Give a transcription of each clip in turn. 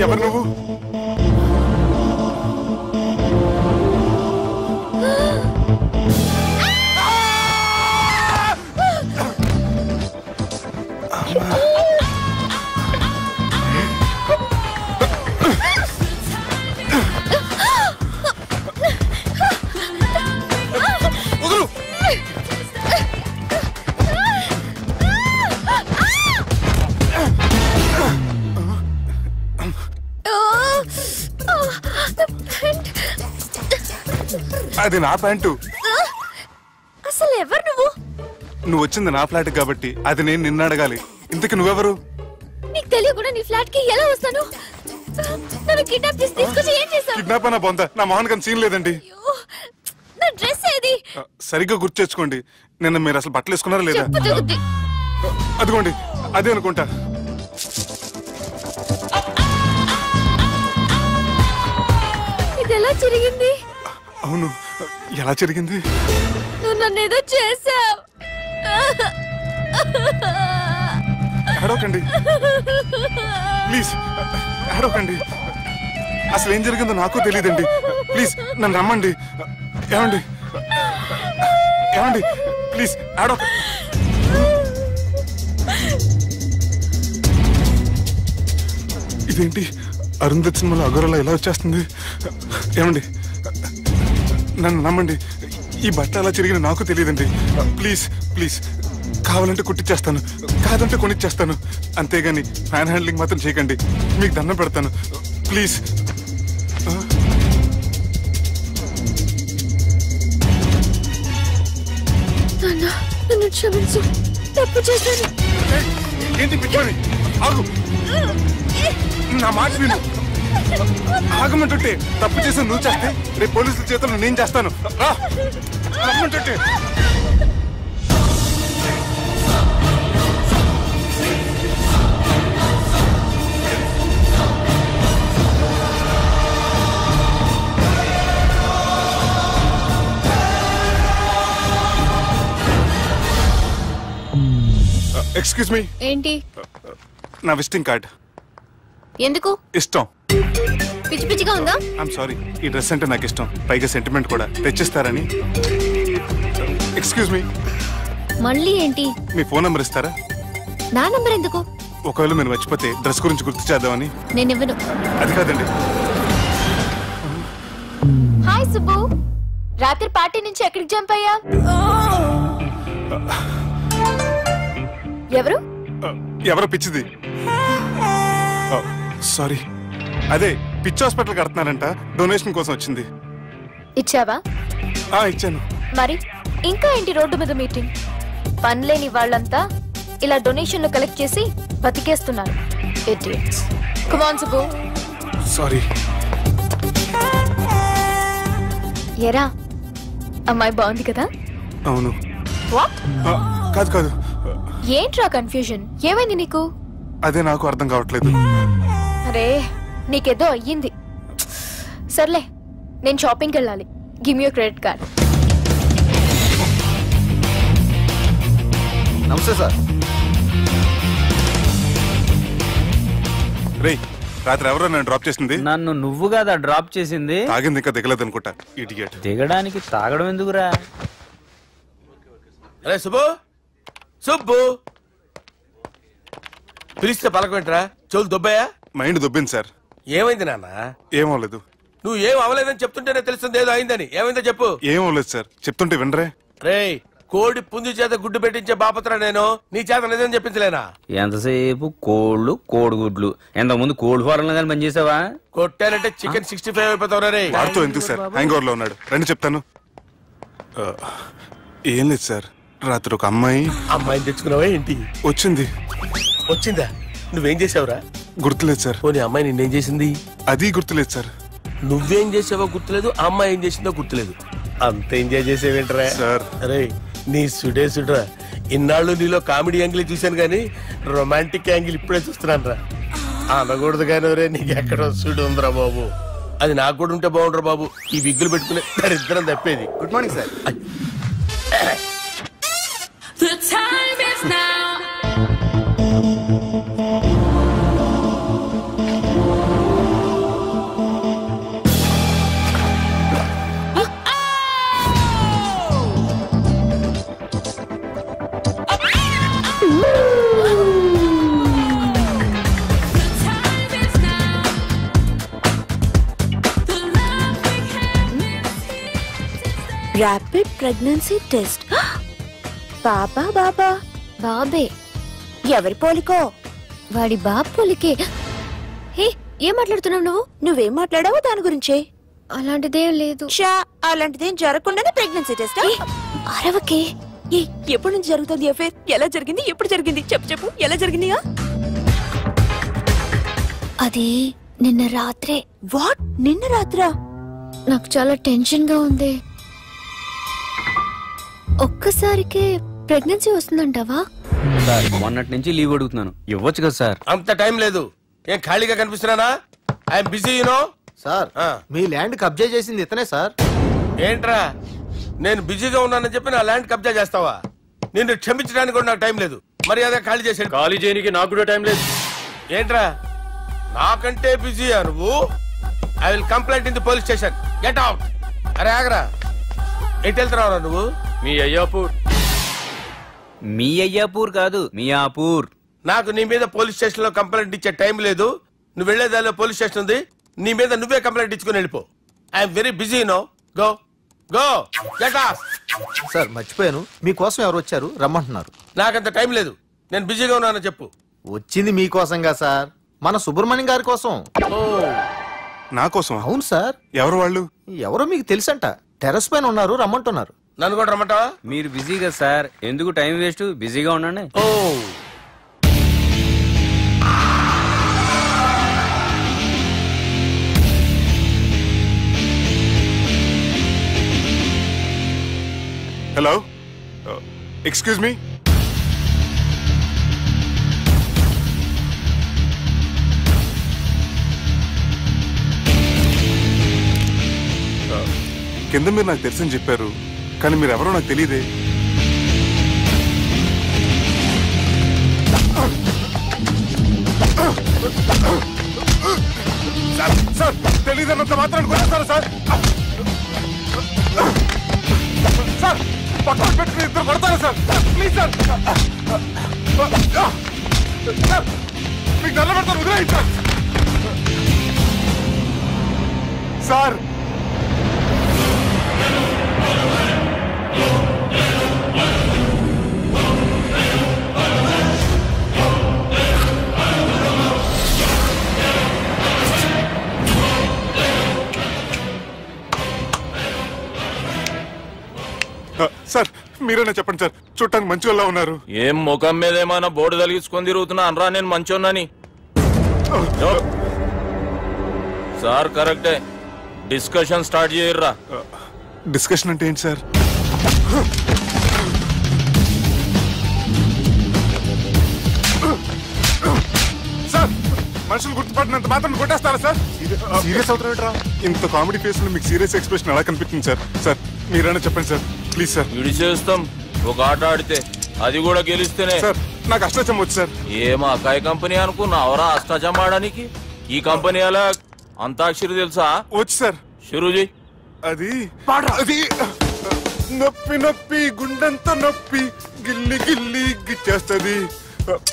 ఎవరు నువ్వు? అది నా ప్యాంటు. అసలు ఎవరు నువ్వు? నువ్వు వచ్చింది నా ఫ్లాట్ కాబట్టి అది నేను నిన్ను అడగాలి. ఇంతకు నువ్వెవరు? నీకు తెలియకుండా నీ ఫ్లాట్ కి ఎలా వస్తాను? నన్ను కిడ్నాప్ చేసి తీసుకొచ్చి ఏం చేశావు? కిడ్నాప్ అన్న బొంద, నా మోహన్ కన్ సీన్ లేదండి. నా డ్రెస్ ఏది? సరిగ్గా గుర్తు తెచ్చుకోండి. నిన్న మీరు అసలు బట్టలు వేసుకున్నారా లేదా? అదిగోండి అదే అనుకుంటా. ఇది ఎలా జరిగింది? అవును, ఎలా జరిగింది? నువ్వు నన్ను ఏదో చేసావు. ఏడవకండి ప్లీజ్, ఏడవకండి. అసలు ఏం జరిగిందో నాకు తెలియదండి. ప్లీజ్ నన్ను రమ్మండి. ఏమండి ఏమండి ప్లీజ్ ఏడవ. ఇదేంటి అరుంధతి సినిమాలో అగోరలా ఎలా వచ్చేస్తుంది? ఏమండి నన్ను నమ్మండి. ఈ బట్ట అలా చిరిగిన నాకు తెలియదండి. ప్లీజ్ ప్లీజ్, కావాలంటే కుట్టిచ్చేస్తాను, కాదంటే కొనిచ్చేస్తాను. అంతేగాని హ్యాండ్ హ్యాండ్లింగ్ మాత్రం చేయకండి. మీకు దండం పెడతాను ప్లీజ్. నన్ను క్షమించు, తప్పు చేశాను. ఏంటి పిచ్చోని? ఆగు, నా మాట విను. ఆగమంటుంటే తప్పు చేసి నువ్వు చేస్తే రేపు పోలీసుల చేతుల్లో నేను చేస్తాను. రా రమ్మంటుంటే. Excuse me. ఏంటి? నా విజిటింగ్ కార్డ్. ఎందుకు? ఇష్టం. పిచ్చి పిచ్చిగా ఉందా? ఐఎమ్ సారీ, ఈ డ్రెస్ అంటే నాకు ఇష్టం, పైగా సెంటిమెంట్ కూడా. తెచ్చిస్తారని. Excuse me. మళ్ళీ ఏంటి? మీ ఫోన్ నంబర్ ఇస్తారా? నా నంబర్ ఎందుకు? ఒకవేళ మీరు మర్చిపోతే డ్రెస్ గురించి గుర్తు చేద్దామని. నేను ఇవ్వను. అది కాదండి. హాయ్ సుబ్బు, రాత్రి పార్టీ నుంచి ఎక్కడికి జంప్ అయ్యా? ఎవరు? ఎవరో పిచ్చిది. సారీ, అదే పిచ్చి హాస్పిటల్ కడుతున్నారంట, డొనేషన్ కోసం వచ్చింది. ఇచ్చావా? ఇచ్చాను. మరి ఇంకా ఏంటి రోడ్డు మీద మీటింగ్? పనిలేని వాళ్ళంతా ఇలా డొనేషన్లు కలెక్ట్ చేసి బతికేస్తున్నారు. Idiots. Come on Subbu. Sorry. ఎరా, అమ్మాయి బాగుంది కదా? అవును. వాట్? కాదు కాదు. ఏంట్రా కన్ఫ్యూజన్? ఏమైంది నీకు? అదే నాకు అర్థం కావట్లేదు. అరే, నీకేదో అయ్యింది. సర్లే, నేను షాపింగ్కి వెళ్ళాలి. Give me your credit card. నమస్తే సార్. రే, రాత్రి ఎవరో నన్ను డ్రాప్ చేసింది? నన్ను నువ్వు కదా డ్రాప్ చేసింది. తాగింది ఇంకా దిగలేదు అనుకుంటా. ఇడియట్. దిగడానికి తాగడం ఎందుకురా? అరే సుబ్బు, సుబ్బు పిలిస్తే పలకమంటరా? చెవులు దొబ్బాయా? Mind దొబ్బింది sir. ఏమైంది నాన్న? ఏమవలేదు. నువ్వు ఏం అవలేదని చెప్తుంటేనే తెలుస్తుంది ఏదో అయిందని. ఏమైందో చెప్పు. ఏమవలేదు సార్, చెప్తుంటే వినరే. రేయ్, కోడి పుంజు చేత గుడ్డు పెట్టించే బాపత్ర నేను, నీ చేత నిజం చెప్పించలేనా? ఎంతసేపు కోళ్ళు కోడిగుడ్లు. ఎంతకుముందు కోడి ఫారంలో కానీ పనిచేసావా? కొట్టానంటే చికెన్ 65 అయిపోతావు రే. వాడుతూ ఎందుకు సార్, హ్యాంగ్ ఓవర్ లో ఉన్నాడు. రండి చెప్తాను. ఏం లేదు సార్, రాత్రి ఒక అమ్మాయిని తెచ్చుకున్నావా ఏంటి? వచ్చిందా? నువ్వేం చేసావురా? గుర్తులేదు సార్. పోనీ అమ్మాయి నిన్నేం చేసింది? అది గుర్తులేదు సార్. నువ్వేం చేసావో గుర్తులేదు, ఆ అమ్మాయి ఏం చేసిందో గుర్తులేదు. అంత ఎంజాయ్ చేసేవేంట్రా సార్? అరే నీ సుడే సుడ్రా. ఇన్నాళ్ళు నీలో కామెడీ యాంగిల్ చూశాను కానీ రొమాంటిక్ యాంగిల్ ఇప్పుడే చూస్తున్నాను రా. అనకూడదు కానీ రే నీకు ఎక్కడ సుడు ఉందిరా బాబు. అది నాకు కూడా ఉంటే బాగుండ్రా బాబు. ఈ విగ్గులు పెట్టుకునే దరిద్రం తప్పేది. Good morning sir. The time is now. Rapid pregnancy test. బాబా బాబా బాబే. ఎవరి పోలికో? వాడి బాబు పోలికే. హే, ఏం మాట్లాడుతున్నావు నువ్వు? నువ్వేం మాట్లాడావో దాని గురించే. అలాంటిదేం లేదు. షా, అలాంటిదేం జరగకుండానే ప్రెగ్నెన్సీ టెస్ట్? అరవకే. ఎప్పటి నుంచి జరుగుతుంది అఫేర్? ఎలా జరిగింది? ఎప్పుడు జరిగింది? చెప్పు చెప్పు, ఎలా జరిగిందిగా? అది నిన్న రాత్రే. వాట్? నిన్న రాత్రా? నాకు చాలా టెన్షన్ గా ఉంది. ఒక్కసారికే ప్రెగ్నెన్సీ వస్తుందంటావా? సార్ మొన్నటి నుంచి లీవ్ అడుగుతున్నాను, ఇవ్వచ్చు కదా సార్? అంత టైం లేదు. ఏం ఖాళీగా కనిపిస్తున్నానా? I'm busy you know. సార్ మీ ల్యాండ్ కబ్జా చేసింది ఇతనే సార్. ఏంట్రా నేను బిజీగా ఉన్నానని చెప్పి నా ల్యాండ్ కబ్జా చేస్తావా? నిన్ను క్షమించడానికి కూడా నాకు టైం లేదు. మరి అదే ఖాళీ చేసాడు. ఖాళీ చేయడానికి నాకు కూడా టైం లేదు. ఏంట్రా నాకంటే బిజీయా నువ్వు? I will complaint in the police station. Get out. అరే ఆగరా, ఎటు వెళ్తున్నావురా నువ్వు? మీ అయ్యాపూర్. మీ అయ్యాపూర్ కాదు, మియాపూర్. నాకు నీ మీద పోలీస్ స్టేషన్ లో కంప్లైంట్ ఇచ్చే టైం లేదు. నువ్వు వెళ్లేదాలో పోలీస్ స్టేషన్ ఉంది. నీ మీద నువ్వే కంప్లైంట్ ఇచ్చుకుని వెళ్ళిపో. I'm very busy no. Go go get off. Sir మర్చిపోయాను, మీకోసం ఎవరు వచ్చారు రమ్మంటున్నారు. నాకంత టైం లేదు, నేను బిజీగా ఉన్నానని చెప్పు. వచ్చింది మీకోసంగా సార్, మన సుబ్రహ్మణ్యం గారి కోసం. నా కోసం? అవును సార్. ఎవరు వాళ్ళు? ఎవరో మీకు తెలుసంట. టెర్రస్ పైన ఉన్నారు, రమ్మంటున్నారు. నన్ను కూడా రమ్మంటావా? మీరు బిజీ కదా సార్, ఎందుకు టైం వేస్ట్, బిజీగా ఉండండి. ఓ హలో, ఎక్స్క్యూజ్ మీ. కింద మీరు నాకు తెలుసని చెప్పారు, కానీ మీరు ఎవరో నాకు తెలియదే. సార్ తెలియదన్నంత మాత్రం కొడతారా సార్? సార్ పక్కన పెట్టుకుని ఇద్దరు కొడతారా సార్? ప్లీజ్ సార్, మీకు నల్ల పెడతారు, వదిలేయండి సార్. సార్ సార్ మీరేనా చెప్పండి సార్, చూడటానికి మంచి వాళ్ళ ఉన్నారు. ఏం ముఖం మీద ఏమైనా బోర్డు తలిగించుకొని తిరుగుతున్నా అనరా నేను మంచోన్నాని? సార్ కరెక్టే, డిస్కషన్ స్టార్ట్ చేయర్రా. డిస్కషన్ అంటే ఏంటి సార్? సార్ మనుషులు గుర్తుపడినంత మాత్రం కొట్టేస్తారా సార్? సీరియస్ అవుతారా? ఇంత కామెడీ ఫేస్ లో మీకు సీరియస్ ఎక్స్ప్రెషన్ ఎలా కనిపిస్తుంది సార్? సార్ మీరైనా చెప్పండి సార్, ప్లీజ్ సార్. విడి చేస్తాం ఒక ఆట ఆడితే, అది కూడా గెలిస్తేనే. సార్ నాకు అష్టాచం వచ్చు సార్. ఏం అకాయ కంపెనీ అనుకున్నావరా అష్టాచం ఆడడానికి? ఈ కంపెనీ అలా అంతాక్షరి తెలుసా? వచ్చు సార్. షురూజీ. అది అది నొప్పి నొప్పి గుండెంతో నొప్పి గిల్లి గిల్లి గిచ్చేస్తుంది,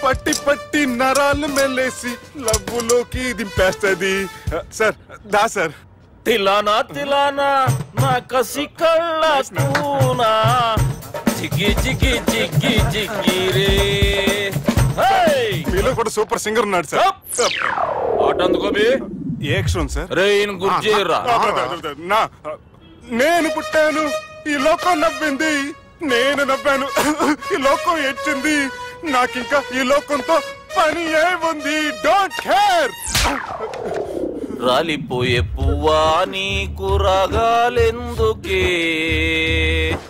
పట్టి పట్టి నరాలు మెల్లేసి లవ్వులోకి దింపేస్తుంది. సార్ దా సార్. తిలానా తిలానా నా కసి కళ్ళ కూనా చిక్కి చిక్కి చిక్కి చిక్కి రే. మీలో కూడా సూపర్ సింగర్ ఉన్నాడు సార్. ఆట అందుకోబి ఏ అక్షరం సార్? రే ఈయన గుర్తు చేయరా. నా నేను పుట్టాను, ఈ లోకం నవ్వింది, నేను నవ్వాను, ఈ లోకం ఏడ్చింది, నాకింకా ఈ లోకంతో పని ఏముంది, డోంట్ కేర్. రాలిపోయే పువ్వా నీకు రాగాలెందుకే,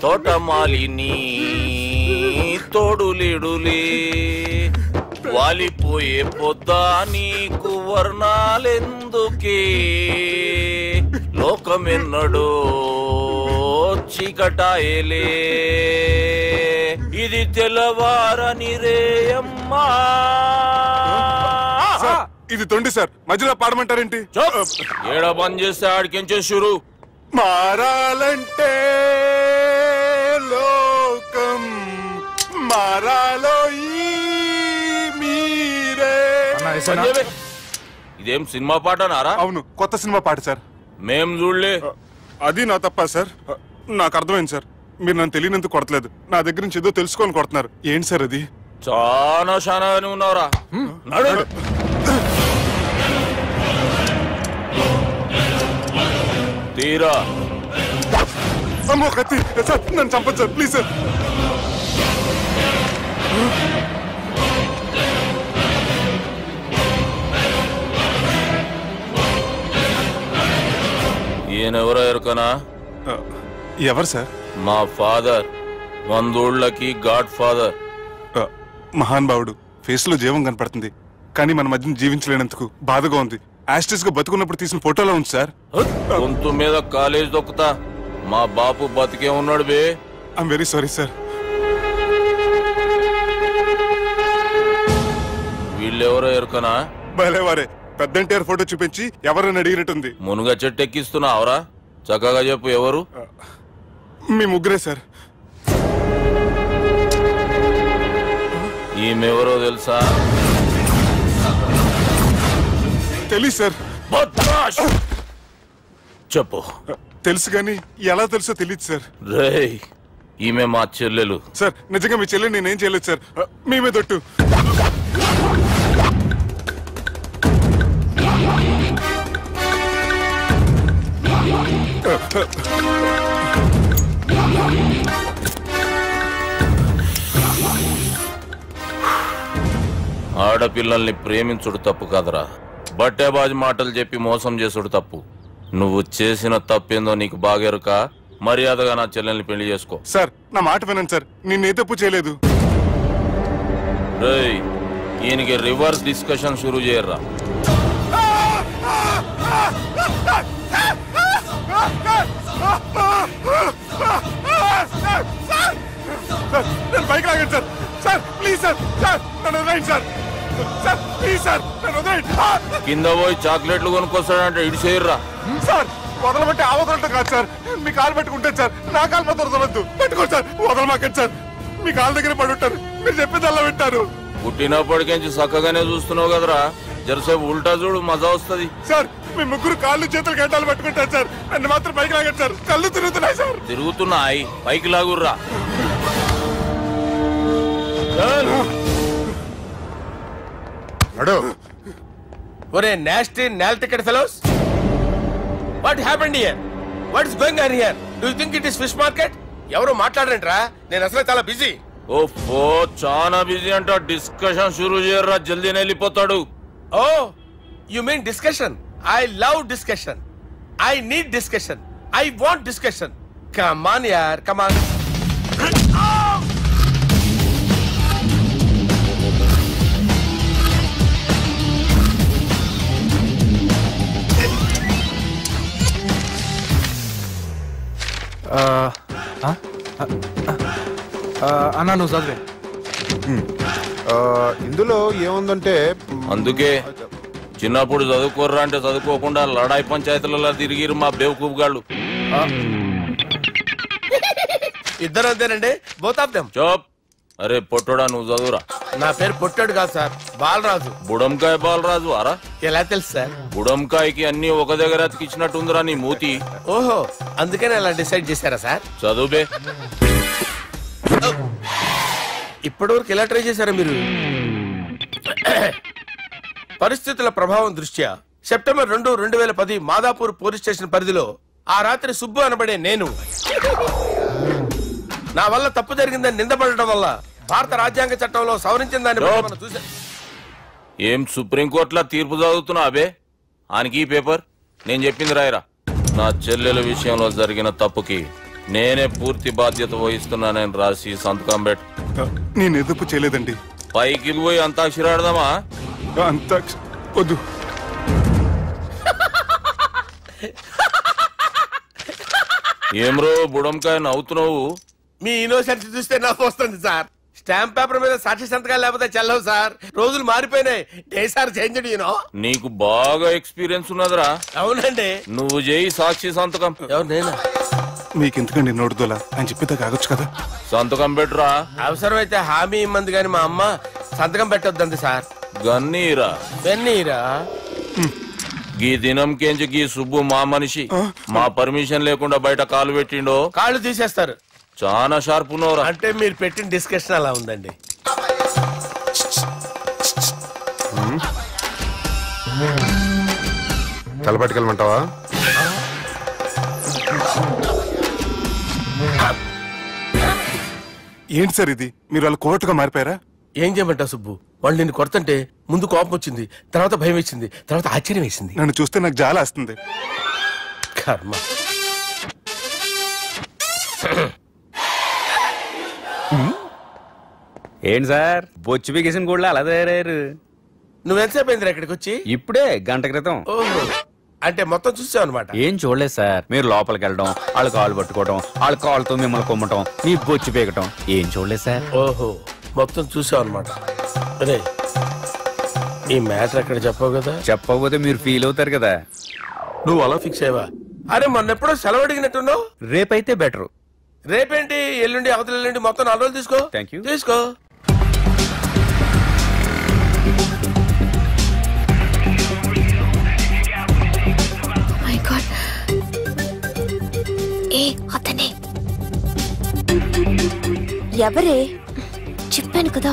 తోటమాలిని తోడులిడులే, వాలిపోయే పొద్దా నీకు వర్ణాలెందుకే, లోకమెన్నడో చీకటాయలే, ఇది తెల్లవారని రేయమ్మా. ఇది తొండి సార్, మధ్యలో పాడమంటారేంటి? ఏడ బంద్ చేస్తే ఆడికించే షురు. మారాలంటే లోకం మారాలో ఈ మీరే. ఇదేం సినిమా పాట నారా? అవును, కొత్త సినిమా పాట సార్. మేం చూడలే. అది నా తప్ప సార్. నాకు అర్థమైంది సార్, మీరు నన్ను తెలియనందుకు కొడతలేదు, నా దగ్గర నుంచి ఏదో తెలుసుకొని కొడుతున్నారు. ఏంటి సార్ అది? చాలా శానాగానే ఉన్నావురా. నడు. తీరా. అమ్మో కత్తి సార్, నన్ను చంపదు సార్, ప్లీజ్ సార్. ఈయనెవరో ఎరుకనా? ఎవరు సార్? మా ఫాదర్, 100 గాడ్ ఫాదర్. మహాన్ భావుడు. ఫేస్ లో జీవం కనపడుతుంది, కానీ మన మధ్యన జీవించలేనందుకు బాధగా ఉంది. యాస్టిస్ గా బతుకున్నప్పుడు తీసిన ఫోటోలో ఉంది సార్. గొంతు మీద కాలేజ్ దొక్కుతా. మా బాపు బతికే ఉన్నాడు బే. I'm very sorry sir. వీళ్ళెవరో ఎరుకనా? భలేవారే, పెద్ద ఎన్టీఆర్ ఫోటో చూపించి ఎవరని అడిగినట్టుంది. మునుగ చెట్టు ఎక్కిస్తున్నావురా? చక్కగా చెప్పు, ఎవరు? మీ ముగ్గురే సార్. ఈమెవరో తెలుసా? తెలీదు సార్. చెప్పు. తెలుసు కానీ ఎలా తెలుసో తెలియదు సార్. రేయ్, ఈమె మా చెల్లెలు. సార్ నిజంగా మీ చెల్లెలు నేనేం చేయలేదు సార్, మీ మీద ఒట్టు. ఆడపిల్లల్ని ప్రేమించుడు తప్పు కాదురా, బట్టేబాజు మాటలు చెప్పి మోసం చేసుడు తప్పు. నువ్వు చేసిన తప్పేందో నీకు బాగెరుక. మర్యాదగా నా చెల్లెల్ని పెళ్లి చేసుకో. సార్ నా మాట వినండి సార్, నేనే తప్పు చేయలేదు. రేయ్, ఈయనకి రివర్స్ డిస్కషన్ షురూ చేయర్రా. బైక్ లాగండి sir. Sir please sir, sir నన్ను వదిలేయండి సార్. సార్ ప్లీజ్ సార్, నన్ను వదిలేయండి. కింద పోయి చాక్లెట్లు కొనుక్కొస్తాడంటే ఇటు చేయర్రా. సార్ వదలమంటే ఆ వదలటం కాదు సార్, మీ కాలు పెట్టుకుంటాను సార్, నా కాలు మాత్రం వదలవద్దు. పెట్టుకోండి సార్, వదలమాకండి సార్. మీ కాలు దగ్గర పడి ఉంటారు, మీరు చెప్పేది అలా వింటారు. పుట్టినప్పటికేంచి చక్కగానే చూస్తున్నావు కదరా, జరసేపు ఉల్టా చూడు, మజా వస్తుంది. సార్ మీ ముగ్గురు కాళ్ళు చేతులు గంటలు పట్టుకుంటారు సార్, నన్ను మాత్రం పైకి లాగండి సార్, కళ్ళు తిరుగుతున్నాయి సార్. తిరుగుతున్నాయి, పైకి లాగుర్రా. ఒరే నాస్టీ నాల్ ticket fellows, what happened here? What is going on here? Do you think it is fish market? ఎవరు మాట్లాడరంట్రా, నేను అసలే చాలా బిజీ. ఓ చాలా బిజీ అంట. డిస్కషన్ షురూ చేయర్రా, జల్దీనే వెళ్ళిపోతాడు. Oh you mean discussion? I love discussion. I need discussion. I want discussion. Come on యార్, కమ్ ఆన్. అన్నా నువ్వు చదివే. ఇందులో ఏముందంటే, అందుకే చిన్నప్పుడు చదువుకోర్రా అంటే చదువుకోకుండా లడాయి పంచాయతీలలో తిరిగిరు మా బేవకూఫ్ గాళ్ళు. ఇద్దరు అంతేనండి, బోత్ ఆఫ్ దెమ్. చోప్. అరే పొట్టోడా, నువ్వు చదువురా. నా పేరు పొట్టాడు కాదు సార్, బాలరాజు. బుడంకాయ బాలరాజు అరా? ఎలా తెలుసు సార్? బుడంకాయకి అన్ని ఒక దగ్గర అతికిచ్చినట్టుందిరా నీ మూతి. ఓహో, అందుకని అలా డిసైడ్ చేశారా సార్? చదువుబే. ఇప్పటి వరకు ఎలా ట్రై చేశారా మీరు? పరిస్థితుల ప్రభావం దృష్ట్యా సెప్టెంబర్ 2, 2010 మాదాపూర్ పోలీస్ స్టేషన్ పరిధిలో ఆ రాత్రి సుబ్బు అనబడే నేను నా వల్ల తప్పు జరిగిందని నిందపడటం వల్ల భారత రాజ్యాంగ చట్టంలో సవరించిన దాన్ని మనం చూసాం. ఏం సుప్రీంకోర్టులో తీర్పు చదువుతున్నా అబే ఆనికి ఈ పేపర్ నేను చెప్పింది రాయరా. నా చెల్లెల విషయంలో జరిగిన తప్పుకి నేనే పూర్తి బాధ్యత వహిస్తున్నానని రాసి సంతకం పెట్టు. నేను ఎదుపు చేయలేదండి. పైకి పోయి అంతాక్షరి ఆడదామా? అంతా వద్దు. ఏమ్రో బుడంకాయ నవ్వుతున్నావు? మీ ఇన్నోసెన్స్ చూస్తే నవ్వు వస్తుంది సార్. స్టాంప్ పేపర్ మీద సాక్షి సంతకాలు లేకపోతే చెల్లవు సార్. రోజులు మారిపోయినాయి. Day sir change you know. నీకు బాగా ఎక్స్పీరియన్స్ ఉన్నదిరా. అవునండి. నువ్వు చేయి సాక్షి సంతకం. ఎవరు నేనా? మీకు ఎందుకండి నోడుదోలా అని చెప్పేదా కాగొచ్చు కదా. సంతకం పెట్టురా. అవసరమైతే హామీ ఇమ్మంది కానీ మా అమ్మ సంతకం పెట్టొద్దండి సార్. గన్నీరా వెన్నీరా. గీ దినంకేంచి గీ సుబ్బు మా మనిషి మా పర్మిషన్ లేకుండా బయట కాలు పెట్టిండో కాళ్ళు తీసేస్తారు. చాలా షార్ప్ ఉన్నవరా. అంటే మీరు పెట్టిన డిస్కషన్ అలా ఉందండి. తలపట్టుకెళ్ళమంటావా? ఏంటి సార్ ఇది? మీరు వాళ్ళ కోర్టుగా మారిపోయారా? ఏం చేయమంటావు సుబ్బు? వాళ్ళు నిన్ను కొడుతుంటే ముందు కోపం వచ్చింది, తర్వాత భయం వేసింది, తర్వాత ఆశ్చర్యం వేసింది. నన్ను చూస్తే నాకు జాల వస్తుంది. కర్మ. ఏంటి సార్ బొచ్చు బిగేసిన కూడా అలా తయారయ్యారు? నువ్వెంతసేపు అయిందిరా ఇక్కడికి వచ్చి? ఇప్పుడే గంట క్రితం. ఓహో, అంటే మొత్తం చూసావు అనమాట. ఏం చూడలేదు సార్. మీరు లోపలికి వెళ్ళడం, వాళ్ళ కాళ్ళు పట్టుకోవడం, వాళ్ళ కాళ్ళతో మిమ్మల్ని కొమ్మటం, మీ బొచ్చు పీకటం ఏం చూడలేదు సార్. ఓహో, మొత్తం చూసావు అనమాట. అరే ఈ మ్యాటర్ అక్కడ చెప్పావు కదా. చెప్పకపోతే మీరు ఫీల్ అవుతారు కదా. నువ్వు అలా ఫిక్స్ అయ్యవా? అరే మొన్నెప్పుడో సెలవు అడిగినట్టున్నావు. రేపైతే బెటర్. రేపేంటి? ఎల్లుండి అవతల ఎల్లుండి మొత్తం 4 రోజులు తీసుకో. Thank you. తీసుకో. అతనే ఎవరే? చెప్పాను కదా.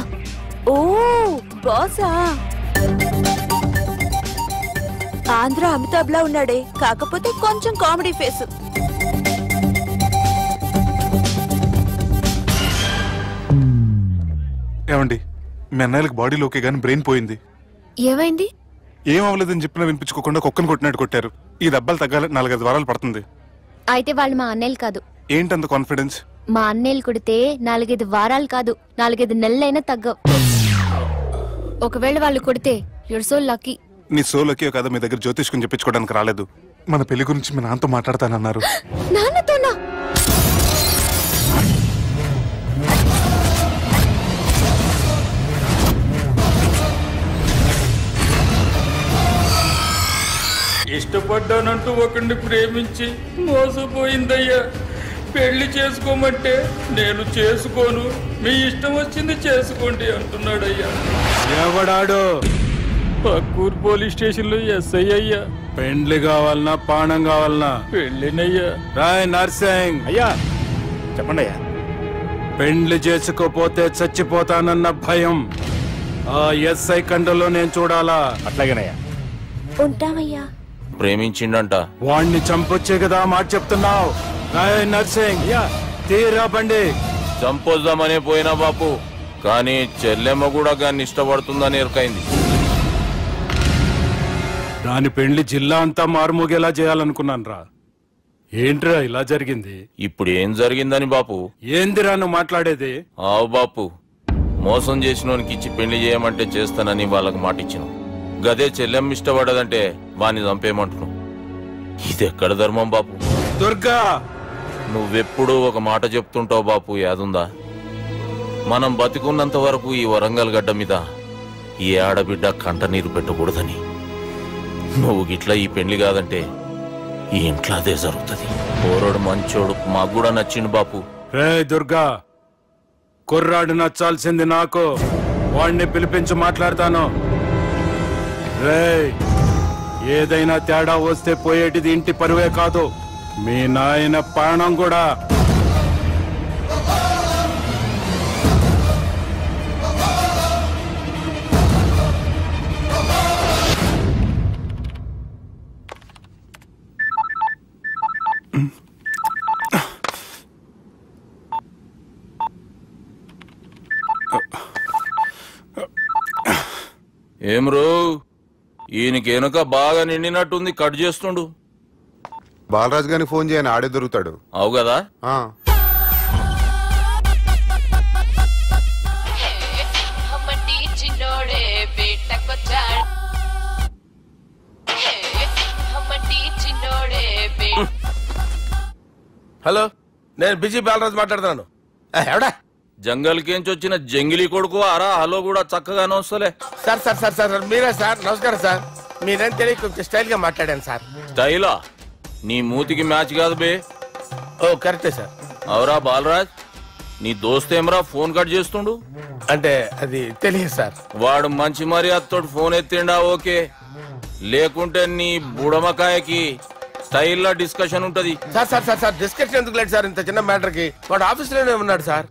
ఓ బాసా. ఆంధ్ర అమితాబ్ లా ఉన్నాడే, కాకపోతే కొంచెం కామెడీ ఫేస్. ఏమండి, మీ అన్నయ్యలకు బాడీలోకే గానీ బ్రెయిన్ పోయింది. ఏమైంది? ఏం అవ్వలేదని చెప్పినా వినిపించుకోకుండా కుక్కను కొట్టినట్టు కొట్టారు. ఈ దెబ్బలు తగ్గాలి 4-5 వారాలు పడుతుంది. అయితే వాళ్ళు మా అన్నయ్యలు కాదు. ఏంటంత కాన్ఫిడెన్స్? మా అన్నయ్యలు కొడితే 4-5 వారాలు కాదు 4-5 నెలలైనా తగ్గవు. ఒకవేళ వాళ్ళు కొడితే యూర్ సో లక్కీ. నీ సోలోకి కదా మీ దగ్గర జ్యోతిష్కుని చెప్పించుకోవడానికి రాలేదు. మన పెళ్లి గురించి మీ నాన్నతో మాట్లాడతానన్నారు. నాన్నతోనా? ఇష్టపడ్డానంటూ ఒకరిని ప్రేమించి మోసపోయిందయ్యా. పెళ్లి చేసుకోమంటే నేను చేసుకోను, మీ ఇష్టం వచ్చింది చేసుకోండి అంటున్నాడయ్యా. ఎవడాడు? పక్కూరు పోలీస్ స్టేషన్ లో ఎస్ఐ అయ్యా. పెండ్లి కావాలనా పానం కావాలనా? పెళ్ళినయ్యా. రాయ్ నర్సింగ్. అయ్యా చెప్పండి అయ్యా. పెండ్లి చేసుకోపోతే చచ్చిపోతానన్న భయం ఆ ఎస్ఐ కండలో నేను చూడాలా? అట్లాగేనయ్యా. ఉంటామయ్యా. ప్రేమించిండంట. వాణ్ణి చంపొచ్చే కదా మాట చెప్తున్నావు. రాయ్ నర్సింగ్ తీరా బండి. చంపొద్దామనే పోయినా బాపు, కానీ చెల్లెమ్మ కూడా గాన్ని ఇష్టపడుతుందని ఎరకైంది. దాని పెండ్లి జిల్లా అంతా మారుమోగేలా చేయాలనుకున్నాను రా. ఏంట్రా ఇలా జరిగింది? ఇప్పుడు ఏం జరిగిందని బాపు? ఏందిరా నువ్వు మాట్లాడేది? ఆవు బాపు, మోసం చేసినోనికి ఇచ్చి పెళ్లి చేయమంటే చేస్తానని వాళ్ళకి మాట ఇచ్చిన. గదే చెల్లెమ్మ ఇష్టపడదంటే వాణ్ణి చంపేయమంటున్నావు. ఇది ఎక్కడ ధర్మం బాపు? దుర్గా, నువ్వెప్పుడూ ఒక మాట చెప్తుంటావు బాపు, యాదుందా? మనం బతికున్నంత వరకు ఈ వరంగల్ గడ్డ మీద ఈ ఆడబిడ్డ కంట నీరు పెట్టకూడదని. నువ్వు గిట్లా ఈ పెళ్లి కాదంటే ఈ ఇంట్లో అదే జరుగుతుంది. పోరోడు మంచోడు, మాకు కూడా నచ్చిండు బాపు. రే దుర్గా, కుర్రాడు నచ్చాల్సింది నాకు. వాడిని పిలిపించి మాట్లాడతాను. రే, ఏదైనా తేడా వస్తే పోయేటిది ఇంటి పరువే కాదు, మీ నాయన ప్రాణం కూడా. ఏం రో ఈయనకి వెనుక బాగా నిండినట్టుంది, కట్ చేస్తుండు. బాలరాజు గారికి ఫోన్ చేయని, ఆడే దొరుకుతాడు. అవు కదా. హలో, నేను బిజీ బాలరాజు మాట్లాడుతున్నాను. ఎవడా జంగల్కేంచి వచ్చిన జంగిలీ కొడుకు అరా? హలో కూడా చక్కగానే వస్తలే. సార్ సార్ సార్ సార్ మీరే సార్? నమస్కారం సార్. మీరేం తెలియ కొంచెం స్టైల్ గా మాట్లాడాను సార్. స్టైలా? నీ మూతికి మ్యాచ్ కాదు బే. ఓ కరెక్టే సార్. అవరా బాలరాజ్, నీ దోస్తేమరా ఫోన్ కట్ చేస్తుండు? అంటే అది తెలియదు సార్. వాడు మంచి మర్యాదతో ఫోన్ ఎత్తిండా ఓకే, లేకుంటే నీ బుడమకాయకి స్టైల్లో డిస్కషన్ ఉంటది. Sir sir sir sir discussion ఎందుకు లేదు సార్? ఇంత చిన్న మ్యాటర్ కి వాడు ఆఫీస్ లోనే ఉన్నాడు సార్.